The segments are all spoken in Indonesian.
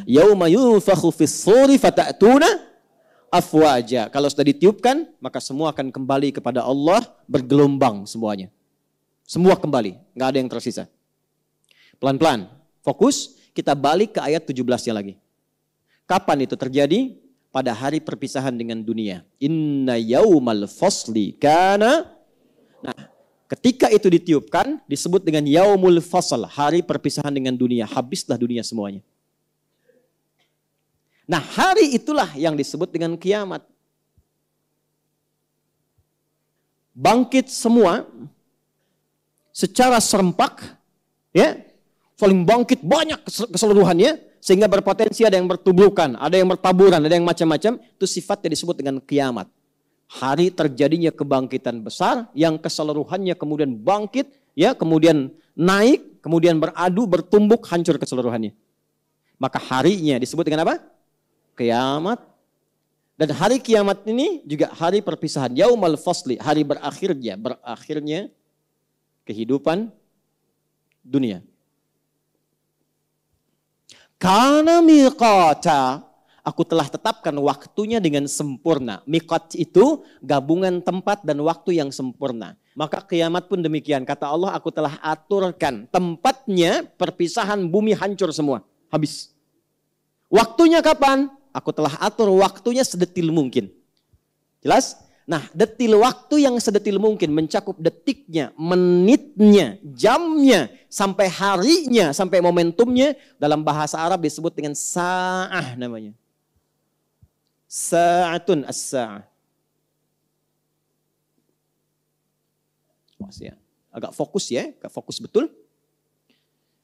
Yauma yunfakhu fis-suri fata'tuna afwaja. Kalau sudah ditiupkan, maka semua akan kembali kepada Allah bergelombang semuanya. Semua kembali, nggak ada yang tersisa. Pelan-pelan, fokus, kita balik ke ayat 17-nya lagi. Kapan itu terjadi? Pada hari perpisahan dengan dunia. Inna yaumal fasli kana. Nah, ketika itu ditiupkan, disebut dengan yaumul fasl, hari perpisahan dengan dunia. Habislah dunia semuanya. Nah, hari itulah yang disebut dengan kiamat. Bangkit semua secara serempak, ya, saling bangkit banyak keseluruhannya, sehingga berpotensi ada yang bertubuhkan, ada yang bertaburan, ada yang macam-macam. Itu sifatnya disebut dengan kiamat. Hari terjadinya kebangkitan besar yang keseluruhannya kemudian bangkit, ya, kemudian naik, kemudian beradu, bertumbuk, hancur keseluruhannya. Maka harinya disebut dengan apa? Kiamat. Dan hari kiamat ini juga hari perpisahan. Yaumal fasli, hari berakhirnya kehidupan dunia. Karena miqata, aku telah tetapkan waktunya dengan sempurna. Miqat itu gabungan tempat dan waktu yang sempurna. Maka kiamat pun demikian. Kata Allah, aku telah aturkan tempatnya, perpisahan bumi hancur semua. Habis. Waktunya kapan? Aku telah atur waktunya sedetil mungkin. Jelas? Nah, detil waktu yang sedetil mungkin mencakup detiknya, menitnya, jamnya, sampai harinya, sampai momentumnya. Dalam bahasa Arab disebut dengan sa'ah namanya. Sa'atun as-sa'ah. Agak fokus ya, agak fokus betul.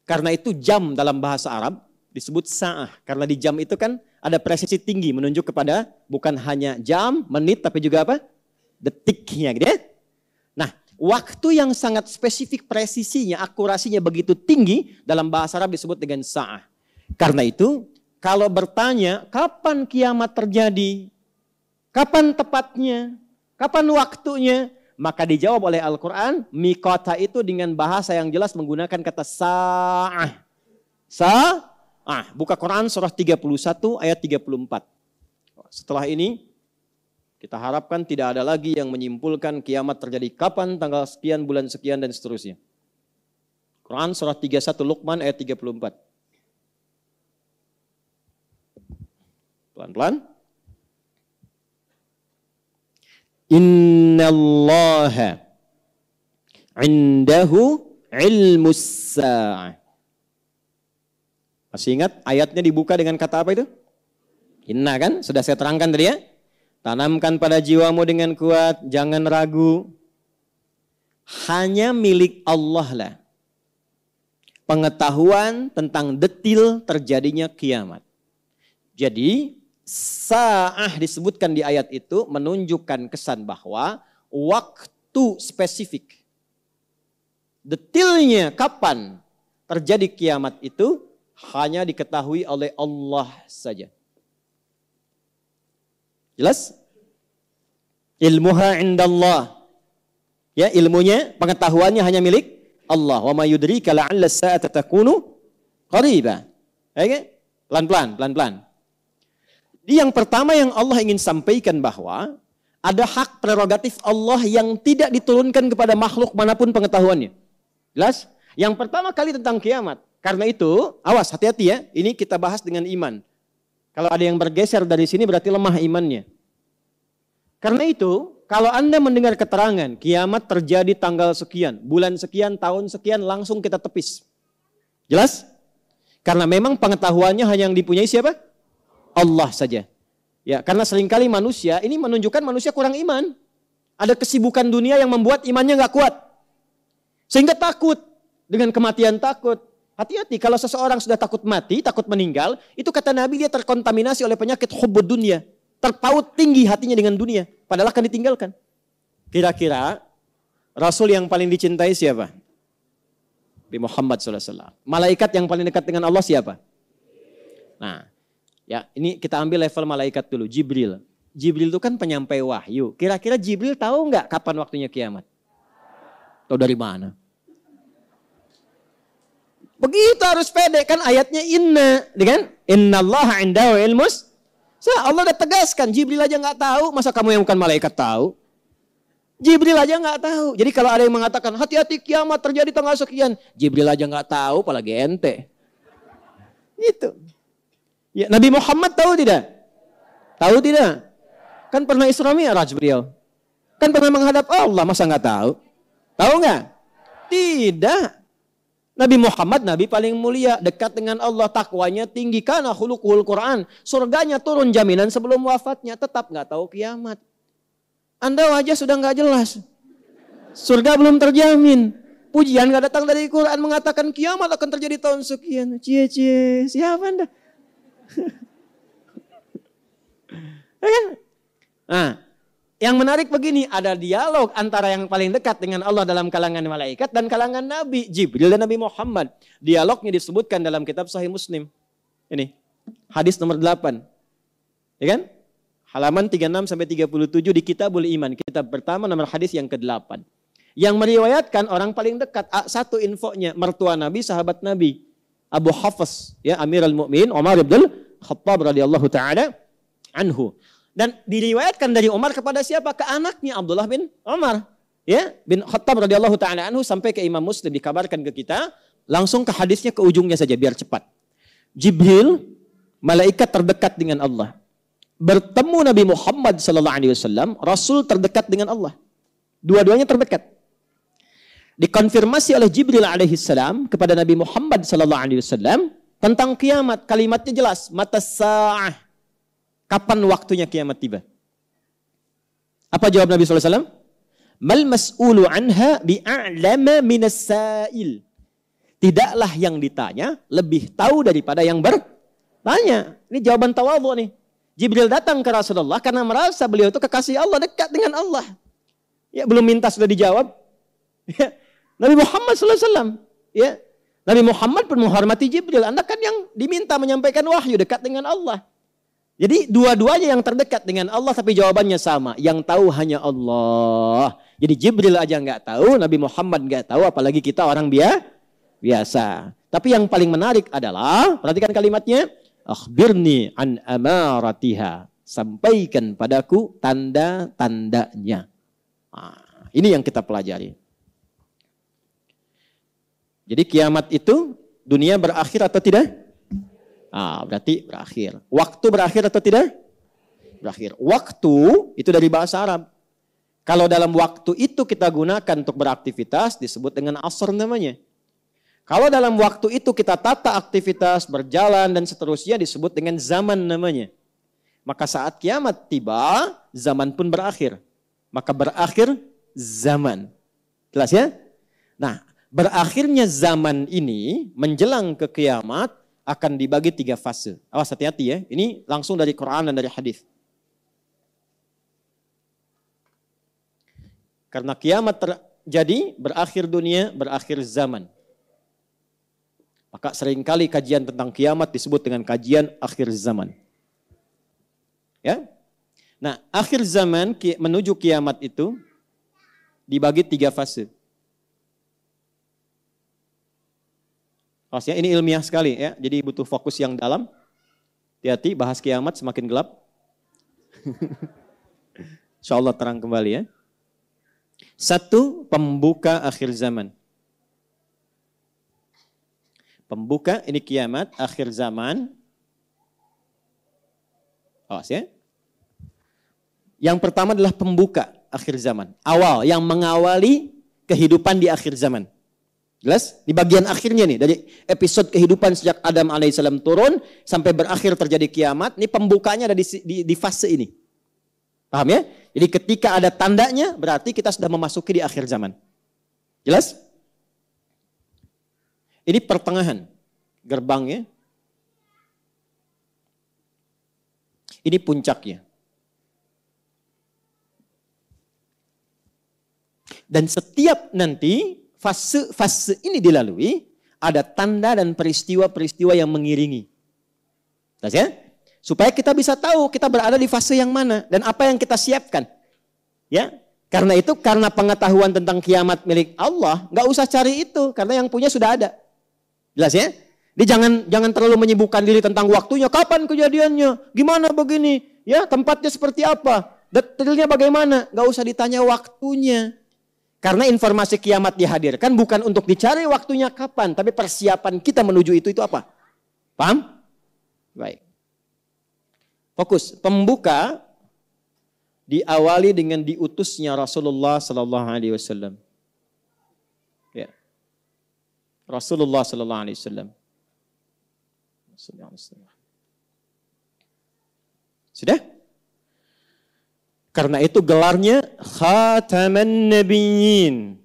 Karena itu jam dalam bahasa Arab disebut sa'ah. Karena di jam itu kan ada presisi tinggi menunjuk kepada bukan hanya jam, menit, tapi juga apa? Detiknya gitu ya. Nah, waktu yang sangat spesifik, presisinya, akurasinya begitu tinggi dalam bahasa Arab disebut dengan sa'ah. Karena itu, kalau bertanya kapan kiamat terjadi, kapan tepatnya, kapan waktunya, maka dijawab oleh Al-Quran, miqata itu dengan bahasa yang jelas menggunakan kata sa'ah. Sa'ah. Buka Quran surah 31 ayat 34. Setelah ini, kita harapkan tidak ada lagi yang menyimpulkan kiamat terjadi kapan, tanggal sekian, bulan sekian, dan seterusnya. Quran surah 31 Luqman ayat 34. Pelan-pelan. Innallaha indahu ilmus sa'ah. Masih ingat ayatnya dibuka dengan kata apa itu? Inna kan? Sudah saya terangkan tadi ya. Tanamkan pada jiwamu dengan kuat, jangan ragu. Hanya milik Allah lah pengetahuan tentang detil terjadinya kiamat. Jadi sa'ah disebutkan di ayat itu menunjukkan kesan bahwa waktu spesifik, detilnya kapan terjadi kiamat itu hanya diketahui oleh Allah saja. Jelas? Ilmuha indallah. Ya, ilmunya, pengetahuannya hanya milik Allah. Wa ma yudrika la'alla as-sa'ata takunu qariba. Oke? Pelan-pelan, pelan-pelan. Yang pertama yang Allah ingin sampaikan bahwa ada hak prerogatif Allah yang tidak diturunkan kepada makhluk manapun pengetahuannya. Jelas? Yang pertama kali tentang kiamat. Karena itu, awas, hati-hati ya. Ini kita bahas dengan iman. Kalau ada yang bergeser dari sini berarti lemah imannya. Karena itu, kalau Anda mendengar keterangan kiamat terjadi tanggal sekian, bulan sekian, tahun sekian, langsung kita tepis. Jelas? Karena memang pengetahuannya hanya yang dipunyai siapa? Allah saja. Ya, karena seringkali manusia, ini menunjukkan manusia kurang iman. Ada kesibukan dunia yang membuat imannya nggak kuat. Sehingga takut. Dengan kematian takut. Hati-hati, kalau seseorang sudah takut mati, takut meninggal, itu kata Nabi dia terkontaminasi oleh penyakit hubbud dunia. Terpaut tinggi hatinya dengan dunia, padahal akan ditinggalkan. Kira-kira Rasul yang paling dicintai siapa? Nabi Muhammad SAW. Malaikat yang paling dekat dengan Allah siapa? Nah, ya ini kita ambil level malaikat dulu, Jibril. Jibril itu kan penyampai wahyu. Kira-kira Jibril tahu nggak kapan waktunya kiamat? Tahu dari mana? Begitu harus pede kan ayatnya inna, kan? Innallaha indahu ilmus. Allah udah tegaskan, Jibril aja nggak tahu, masa kamu yang bukan malaikat tahu? Jibril aja nggak tahu. Jadi kalau ada yang mengatakan hati-hati kiamat terjadi tanggal sekian, Jibril aja nggak tahu, apalagi ente. Gitu. Ya, Nabi Muhammad tahu tidak? Tahu tidak? Kan pernah Isra Mi'raj beliau. Kan pernah menghadap Allah, masa nggak tahu? Tahu nggak? Tidak. Nabi Muhammad, Nabi paling mulia, dekat dengan Allah, takwanya tinggi, karena khuluqul Quran. Surganya turun jaminan sebelum wafatnya, tetap nggak tahu kiamat. Anda wajah sudah nggak jelas. Surga belum terjamin. Pujian nggak datang dari Quran mengatakan kiamat akan terjadi tahun sekian. Cie, siapa Anda? Nah, yang menarik begini, ada dialog antara yang paling dekat dengan Allah dalam kalangan malaikat dan kalangan Nabi, Jibril dan Nabi Muhammad. Dialognya disebutkan dalam kitab Sahih Muslim. Ini, hadis nomor 8. Ya kan? Halaman 36 sampai 37 di Kitabul Iman, kitab pertama nomor hadis yang ke-8. Yang meriwayatkan orang paling dekat, satu infonya, mertua Nabi, sahabat Nabi, Abu Hafs, ya, Amirul Mukminin Umar bin Khattab radhiyallahu taala anhu. Dan diriwayatkan dari Umar kepada siapa? Ke anaknya Abdullah bin Umar, ya, bin Khattab radhiyallahu taala anhu, sampai ke Imam Muslim dikabarkan ke kita. Langsung ke hadisnya, ke ujungnya saja biar cepat. Jibril, malaikat terdekat dengan Allah, bertemu Nabi Muhammad sallallahu alaihi wasallam, Rasul terdekat dengan Allah. Dua-duanya terdekat. Dikonfirmasi oleh Jibril alaihi salam kepada Nabi Muhammad sallallahu alaihi wasallam tentang kiamat. Kalimatnya jelas, matas sa'ah. Kapan waktunya kiamat tiba? Apa jawab Nabi sallallahu alaihi wasallam? Mal mas'ulu anha bi'a'lama minas sa'il. Tidaklah yang ditanya lebih tahu daripada yang bertanya. Ini jawaban tawadhu nih. Jibril datang ke Rasulullah karena merasa beliau itu kekasih Allah, dekat dengan Allah. Ya, belum minta sudah dijawab. Ya. Nabi Muhammad SAW, ya, Nabi Muhammad pun menghormati Jibril. Anda kan yang diminta menyampaikan wahyu, dekat dengan Allah. Jadi dua-duanya yang terdekat dengan Allah, tapi jawabannya sama. Yang tahu hanya Allah. Jadi Jibril aja nggak tahu, Nabi Muhammad nggak tahu, apalagi kita orang biasa. Tapi yang paling menarik adalah, perhatikan kalimatnya, akhbirni an amaratiha. Sampaikan padaku tanda-tandanya. Nah, ini yang kita pelajari. Jadi kiamat itu dunia berakhir atau tidak? Berarti berakhir. Waktu berakhir atau tidak? Berakhir. Waktu itu dari bahasa Arab. Kalau dalam waktu itu kita gunakan untuk beraktivitas, disebut dengan asr namanya. Kalau dalam waktu itu kita tata aktivitas, berjalan dan seterusnya, disebut dengan zaman namanya. Maka saat kiamat tiba, zaman pun berakhir. Maka berakhir zaman. Jelas ya? Nah, berakhirnya zaman ini menjelang ke kiamat akan dibagi 3 fase. Awas, hati-hati ya. Ini langsung dari Quran dan dari hadis. Karena kiamat terjadi, berakhir dunia, berakhir zaman. Maka seringkali kajian tentang kiamat disebut dengan kajian akhir zaman. Ya. Nah, akhir zaman menuju kiamat itu dibagi 3 fase. Ini ilmiah sekali ya, jadi butuh fokus yang dalam. Hati-hati, bahas kiamat semakin gelap. Insyaallah terang kembali ya. 1, pembuka akhir zaman. Pembuka ini kiamat, akhir zaman. Awas ya. Yang pertama adalah pembuka akhir zaman. Awal, yang mengawali kehidupan di akhir zaman. Jelas? Di bagian akhirnya nih, dari episode kehidupan sejak Adam alaihissalam turun sampai berakhir terjadi kiamat, ini pembukanya ada di fase ini. Paham ya? Jadi ketika ada tandanya, berarti kita sudah memasuki di akhir zaman. Jelas? Ini pertengahan gerbangnya. Ini puncaknya. Dan setiap nanti fase ini dilalui, ada tanda dan peristiwa-peristiwa yang mengiringi. Jelas ya? Supaya kita bisa tahu kita berada di fase yang mana dan apa yang kita siapkan. Ya, karena itu, karena pengetahuan tentang kiamat milik Allah, nggak usah cari itu karena yang punya sudah ada. Jelas ya? Dia jangan terlalu menyibukkan diri tentang waktunya, kapan kejadiannya, gimana begini, ya tempatnya seperti apa, detailnya bagaimana, nggak usah ditanya waktunya. Karena informasi kiamat dihadirkan bukan untuk dicari waktunya kapan, tapi persiapan kita menuju itu apa? Paham? Baik. Fokus. Pembuka diawali dengan diutusnya Rasulullah Sallallahu Alaihi Wasallam. Ya. Rasulullah Sallallahu Alaihi Wasallam. Sudah? Karena itu gelarnya Khataman Nabiyyin,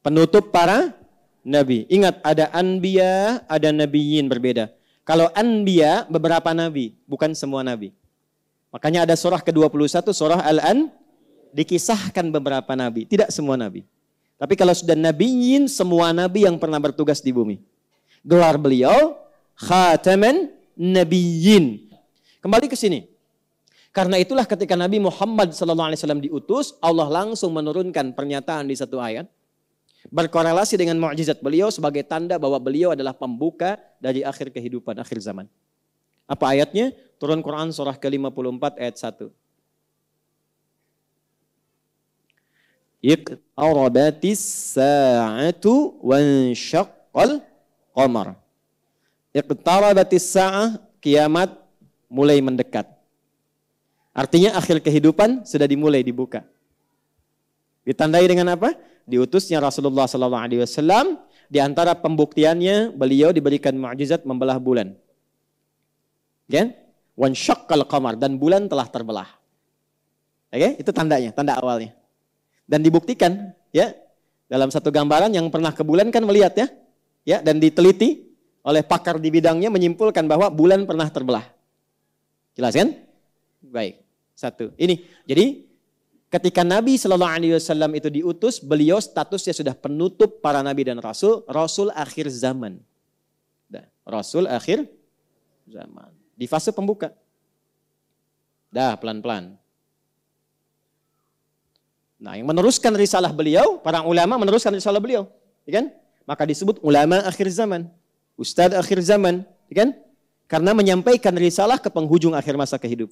penutup para nabi. Ingat, ada anbiya, ada nabiyyin, berbeda. Kalau anbiya beberapa nabi, bukan semua nabi. Makanya ada surah ke-21, surah Al-An, dikisahkan beberapa nabi, tidak semua nabi. Tapi kalau sudah nabiyyin, semua nabi yang pernah bertugas di bumi. Gelar beliau Khataman Nabiyyin. Kembali ke sini. Karena itulah ketika Nabi Muhammad SAW diutus, Allah langsung menurunkan pernyataan di satu ayat. Berkorelasi dengan mukjizat beliau sebagai tanda bahwa beliau adalah pembuka dari akhir kehidupan, akhir zaman. Apa ayatnya? Turun Quran surah ke-54 ayat 1. Iqtarabatis sa'atu wansyaqqal qamar. Iqtarabatis sa'ah, kiamat mulai mendekat. Artinya akhir kehidupan sudah dimulai dibuka. Ditandai dengan apa? Diutusnya Rasulullah SAW. Di antara pembuktiannya beliau diberikan mukjizat membelah bulan. Ya? Wansyaqqal qamar, dan bulan telah terbelah. Oke, itu tandanya, tanda awalnya. Dan dibuktikan, ya, dalam satu gambaran yang pernah ke bulan kan melihat ya, dan diteliti oleh pakar di bidangnya menyimpulkan bahwa bulan pernah terbelah. Jelas kan? Baik. Satu. Ini. Jadi ketika Nabi SAW itu diutus, beliau statusnya sudah penutup para nabi dan rasul, rasul akhir zaman. Rasul akhir zaman. Di fase pembuka. Dah pelan-pelan. Nah, yang meneruskan risalah beliau, para ulama meneruskan risalah beliau, ya kan? Maka disebut ulama akhir zaman. Ustadz akhir zaman, kan? Karena menyampaikan risalah ke penghujung akhir masa kehidupan.